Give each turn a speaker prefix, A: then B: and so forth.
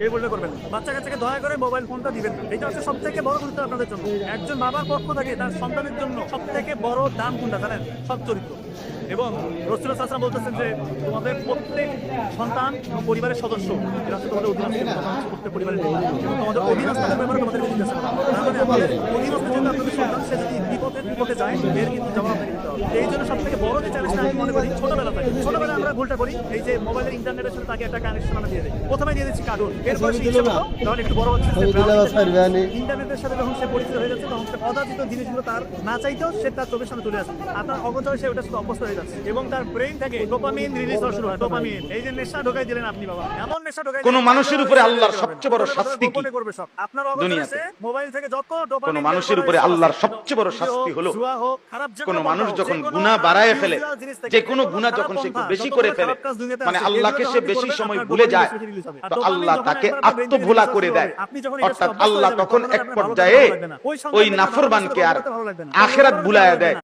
A: এই ভুলটা করবেন না। বাচ্চা কাচ্চাকে দয়া করে মোবাইল ফোনটা দিবেন না। এটা হচ্ছে সবথেকে বড় গুরুত্ব আপনাদের জন্য। একজন বাবার পক্ষ থেকে তার সন্তানের জন্য সবথেকে বড় দাম কোনটা জানেন? সৎ চরিত্র। এবং রাসূল সাল্লাল্লাহু আলাইহি ওয়াসাল্লাম বলতেছেন যে তোমাদের প্রত্যেক সন্তান এবং পরিবারের সদস্য এরা হচ্ছে তোমাদের অধীনস্থ, প্রত্যেক পরিবারের এবং তোমাদের অধীনস্থদের ব্যাপারে তোমাদেরকে জিজ্ঞাসা করা হবে। তার মানে আপনাদের অধীনস্থ যেহেতু আপনাদের সন্তান, সে যদি বিপদে যায় এর কিন্তু জবাব আপনাকে দিতে হবে। এই জন্য সবথেকে বড় যে চ্যালেঞ্জটা আমি মনে করি ছোটবেলা থেকে। ছোটবেলায় আমরা ভুলটা করি, এই যে মোবাইলের ইন্টারনেটের সাথে তাকে একটা কানেকশন আমরা দিয়ে দিই। প্রথমে দিয়ে দিচ্ছি কার্টুন, এরপর সে ইচ্ছে মতো যখন একটু বড় হচ্ছে ইন্টারনেটের সাথে যখন সে পরিচিত হয়ে যাচ্ছে তখন সে অযাচিত জিনিসগুলো তার না চাইতেও সে তার চোখের সামনে চলে আসে। আর তার অগোচরে সে ওটা শুধু অভ্যস্ত হয়ে যাচ্ছে এবং তার ব্রেইন থেকে ডোপামিন রিলিজ হওয়া শুরু হয়। ডোপামিন, এই যে নেশা ঢোকাই দিলেন আপনি বাবা, এমন নেশা ঢোকাই
B: কোন মানুষের উপরে আল্লাহর সবচেয়ে বড় শাস্তি কি?
A: করবে সব আপনার অগোচরে মোবাইল থেকে যত ডোপামিন,
B: কোন মানুষের উপরে আল্লাহর সবচেয়ে বড় শাস্তি হলো কোন মানুষ যখন গুনাহ বাড়ায় ফেলে, যে কোনো গুনাহ যখন সে একটু বেশি করে ফেলে, মানে আল্লাহকে সে বেশি সময় ভুলে যায়, তো আল্লাহ তাকে আত্মভোলা করে দেয়। অর্থাৎ আল্লাহ তখন এক পর্যায়ে ওই নাফরমানকে আর আখিরাত ভুলায়া দেয়।